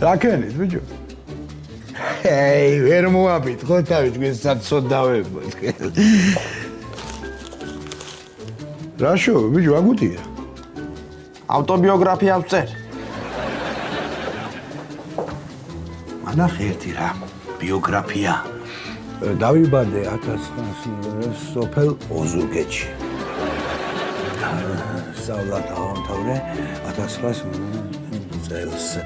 რა ქენით, ბიჭო? ვერ მოაბიტყო თავი თქვენ საცოდავებოდ. რაშო, ბიჭო, აგუთია? ავტობიოგრაფიას წერ. ანახე ერთი რა, ბიოგრაფია. დავიბადე 1900 სოფელ ოზურგეთში. სწავლა დავამთავრე 1900 წელს.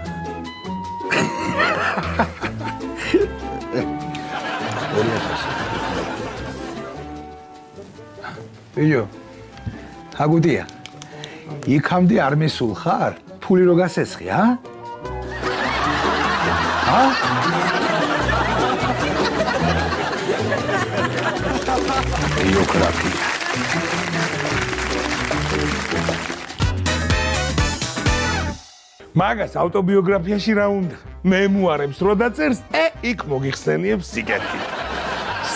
ბიჭო, აგუთია? იქამდე არ მისულ ხარ? ფული რო გასესხი, ა? ბიოგრაფია. მაგას ავტობიოგრაფიაში რა უნდა? მემუარებს რო დაწერს, იქ მოგიხსენიებს სიკეთით.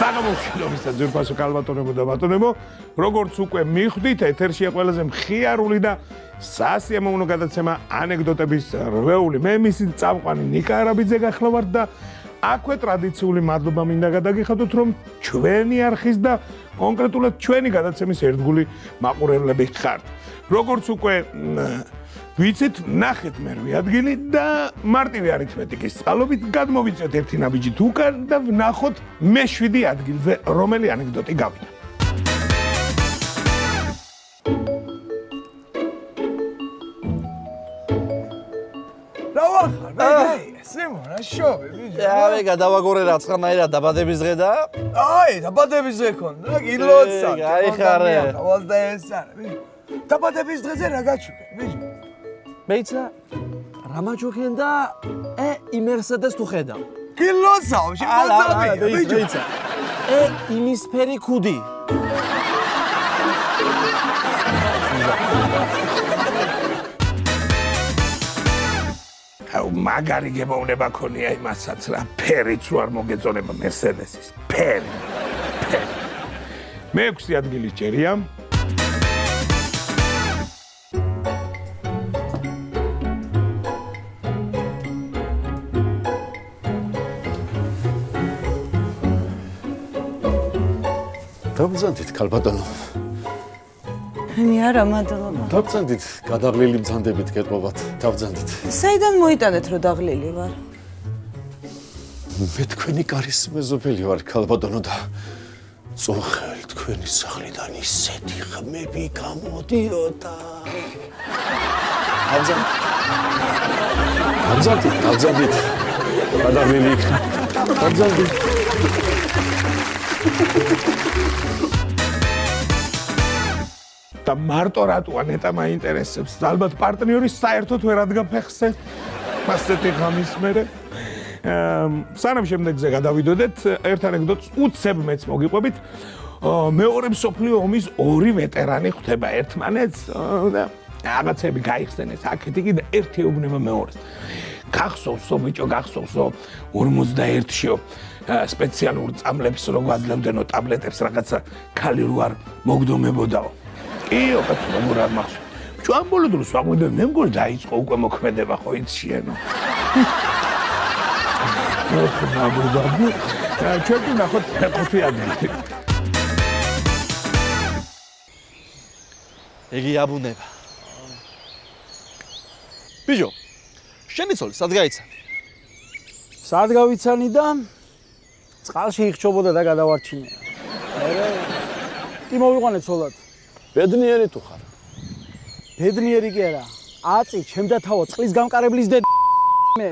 საგამოხილვისა ძვირფასო კალბატონებო და ბატონებო, როგორც უკვე მიხვდით, ეთერშია ყველაზე მხიარული და სასიამოვნო გადაცემა ანეკდოტების რვეული. მე მისი წამყვანი ნიკა არაბიძე გახლავართ და აქვე ტრადიციული მადლობა მინდა გადაგიხადოთ, რომ ჩვენი არხის და კონკრეტულად ჩვენი გადაცემის ერთგული მაყურებლები ხართ. როგორც უკვე ვიცით, ნახეთ მერვე ადგილი და მარტივი არითმეტიკის წყალობით გადმოვიწევთ ერთი ნაბიჯით უკან და ვნახოთ მე-7 ადგილზე რომელი ანეკდოტი გავიდა. რა ვახარ, მე სიმონ, რა შობი, ბიჭო? რავი, გადავაგორე რაცხანაირად დაბადების დღე და აი, დაბადების დღე ქონდა, გილოცა. გაიხარე. ვალდაესარე, ბიჭო. დაბადების დღეზე რა გაჩვენე, ბიჭო? მეიცა რა მაჯოხენ და იმერსედეს თუ ხედავ. გილოცავ, შემოძაბია, ბიჭო. მეიცა იმისფერი ქუდი. მაგარი გემოვნება ქონია იმასაც რა ფერიც რო არ მოგეწონება მერსედესის ფერი. მე-6 ადგილი ჭერია. დავბრძანდით ქალბატონო. მე არა მადლობა. დავბრძანდით გადაღლილი ბრძანდებით გეტყობათ. დავბრძანდით. საიდან მოიტანეთ რომ დაღლილი ვარ? მე თქვენი კარის მეზობელი ვარ ქალბატონო და წოხელ თქვენი სახლიდან ისეთი ხმები გამოდიოდა. დავბრძანდით. გადაღლილი. დავბრძანდით. და მარტო რატოა ნეტა მაინტერესებს? ალბათ პარტნიორი საერთოდ ვერ ადგა ფეხზე. მასეთი ღამის მერე. სანამ შემდეგზე გადავიდოდეთ, ერთ ანეკდოტს უცებ მეც მოგიყვებით. მეორე მსოფლიო ომის ორი ვეტერანი ხვდება ერთმანეთს და რაღაცები გაიხსენეს აქეთ იქ და ერთი ეუბნება მეორეს. გახსოვსო ბიჭო, გახსოვსო 41-შიო სპეციალურ წამლებს რო გვაძლევდენო ტაბლეტებს რაღაცა ქალი რო არ მოგდომებოდაო. იო, კაცო, როგორ არ მახსოვს. ბიჭო, ამ ბოლო დროს ვაღვიდე, მე მგონი დაიწყო უკვე მოქმედება ხო იციანო. ნაბუდაბუ. ჩვენ ვნახოთ 5 ადგილი. იგი აბუნება. ბიჭო, შენი ცოლი სად გაიცანი? სად გავიცანი და წყალში იხჩობოდა და გადავარჩინე. კი მოვიყვანე ცოლად. ბედნიერი თუ ხარ? ბედნიერი კი არა. აწი, ჩემდა თავო წყლის გამყარებლის დე მე.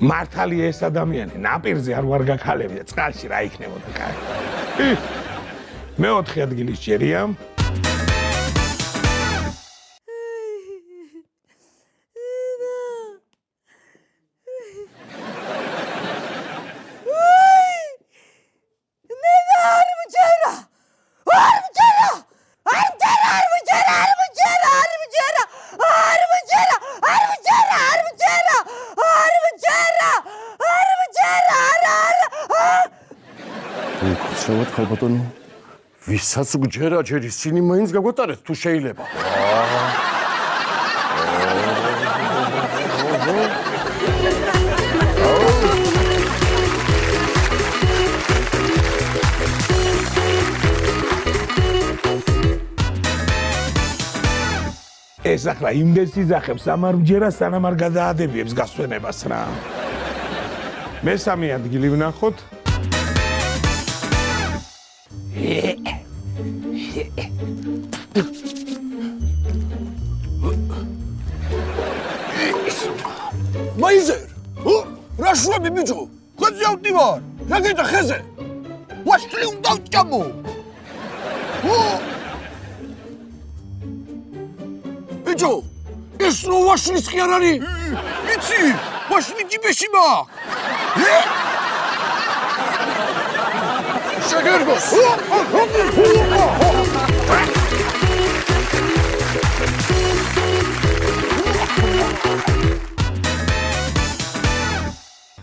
მართალია ეს ადამიანი ნაპირზე არ ვარ გაქალები და წყალში რა იქნებოდა კაი. მე-4 ადგილი ჭერია. ქალბატონო, ვისაც გჯერა ჯერ ისინი მაინც გაგვეტარეთ თუ შეიძლება. ეს ახლა იმდეს იძახებს ამარჯერა სანამ არ გადაადებიებს გასვენებას რა. მესამე ადგილი ვნახოთ. მაიზერ, რა შუები ბიჭო? ხეზე ავტივარ. რა გეჭა ხეზე? ვაშლი უნდა ვჭამო. ბიჭო, ეს რო ვაშლის კი არ არის? იცი, ვაშლი ჯიბეში მაქვს. შეგერგოს.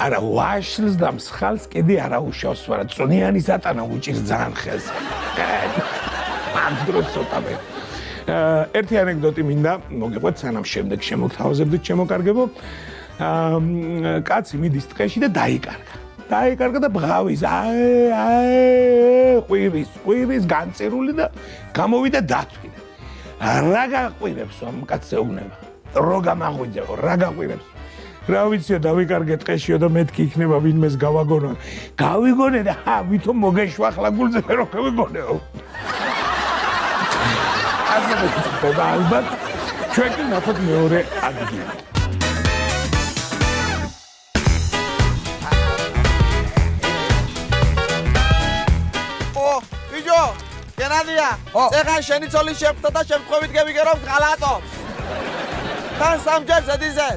არა ვაშლს და მსხალს კიდე არა უშავს ვარა წონიანი სატანა უჭირს ძალიან ხელს. ამ დროს ცოტა მე. ერთი ანეკდოტი მინდა მოგიყვეთ სანამ შემდეგ შემოგთავაზებდით შემოკარგებო. კაცი მიდის ტყეში და დაიკარგა და ბღავის ყვირის განწირული და გამოვიდა დათვი. რა გაყვირებს ამ კაცს ეუბნება? რო გამაღვიძეო, რა გაყვირებს? რა ვიციო დავიკარგე ტყეშიო და მეთქი იქნება ვინმეს გავაგონო. გავიგონე და ვითომ მოგეშვახლა გულზე მე რო გავიგონეო. ასე მეწდება ალბათ ჩვენ კი ნახოთ მეორე ადგილი. ბიჭო, გენადია, ეხლა შენი ცოლის შეხვდა და შემთხვევით გევიგე რომ ღალატობს. თან სამჯერ ზედიზე.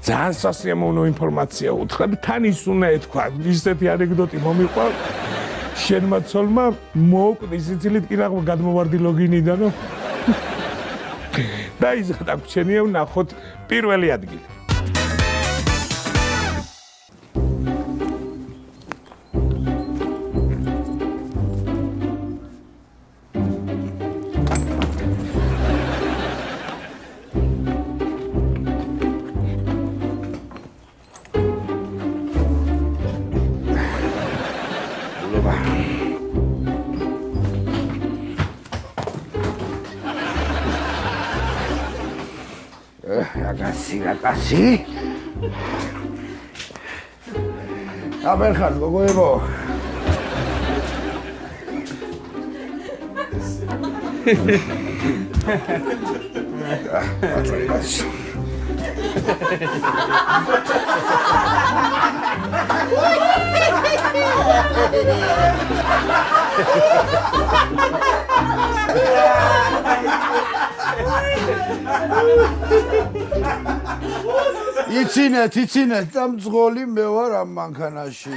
ძალიან სასიამოვნო ინფორმაცია უთხრა და თან ის უნდა ეთქვა ისეთი ანეკდოტი მომიყვა შენმა ცოლმა მოუკვდი სიცილით კი რაღაც გადმოვარდი ლოგინიდანო და ის გადაგჩენია ვნახოთ პირველი ადგილი. რაკასი აბერხარ გოგოებო იცინეთ და მძღოლი მე ვარ ამ მანქანაში.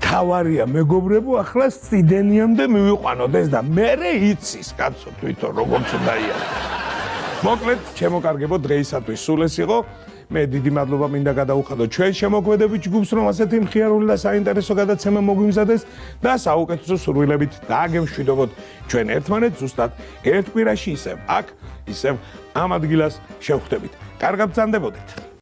თავარია მეგობრებო ახლა სიდენიამდე მივიყვანოთ ეს და მერე იცის კაცო თვითონ როგორც უნდა იარო. მოკლედ შემოკარგებო დღეისათვის სულ ეს იყო. მე დიდი მადლობა მინდა გადაუხადო ჩვენ შემოქმედებით ჯგუფს რომ ასეთი მხიარული და საინტერესო გადაცემა მოგვიმზადეს და საუკეთესო სურვილებით დააგემშვიდობოთ ჩვენ ერთმანეთს ზუსტად ერთ კვირაში ისევ აქ ისევ ამ ადგილას შევხვდებით. კარგად ბრძანდებოდეთ.